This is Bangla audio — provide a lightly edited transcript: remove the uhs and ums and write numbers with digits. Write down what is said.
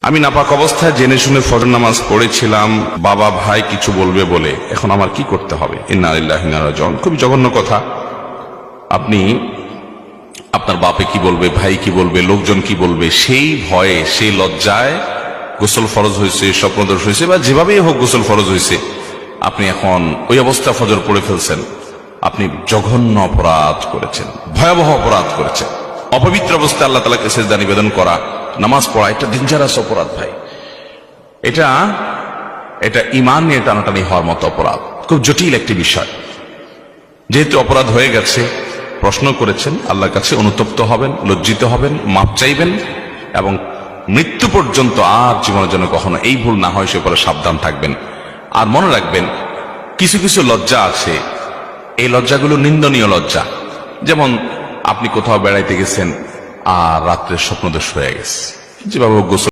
আমি নাপাক অবস্থায় জেনে শুনে ফজর নামাজ পড়েছিলাম, বাবা ভাই কিছু বলবে বলে। এখন আমার কি করতে হবে? ইন্না লিল্লাহি ওয়া ইন্না ইলাইহি রাজিউন। খুবই জঘন্য কথা। আপনি আপনার বাপে কি বলবে, ভাই কি বলবে, লোকজন কি বলবে, সেই ভয়ে, সেই লজ্জায় গোসল ফরজ হয়েছে, স্বপ্নদোষ হয়েছে, বা যেভাবেই হোক গোসল ফরজ হয়েছে, আপনি এখন ওই অবস্থা ফজর পড়ে ফেলছেন। আপনি জঘন্য অপরাধ করেছেন, ভয়াবহ অপরাধ করেছেন। অপবিত্র অবস্থায় আল্লাহ তাআলাকে সিজদা নিবেদন করা, নামাজ পড়া, এটা ডেঞ্জারাস অপরাধ ভাই। এটা ঈমান নিয়ে টানাটানি হওয়ার মতো অপরাধ, খুব জটিল একটি বিষয়। যেহেতু অপরাধ হয়ে গেছে, প্রশ্ন করেছেন, আল্লাহর কাছে অনুতপ্ত হবেন, লজ্জিত হবেন, মাপ চাইবেন, এবং মৃত্যু পর্যন্ত আর জীবনের জন্য কখনো এই ভুল না হয় সে ব্যাপারে সাবধান থাকবেন। আর মনে রাখবেন, কিছু কিছু লজ্জা আছে, এই লজ্জাগুলো নিন্দনীয় লজ্জা। যেমন আপনি কোথাও বেড়াইতে গেছেন আর রাত্রে স্বপ্নদোষ হয়ে গেছে, যেভাবে গোসল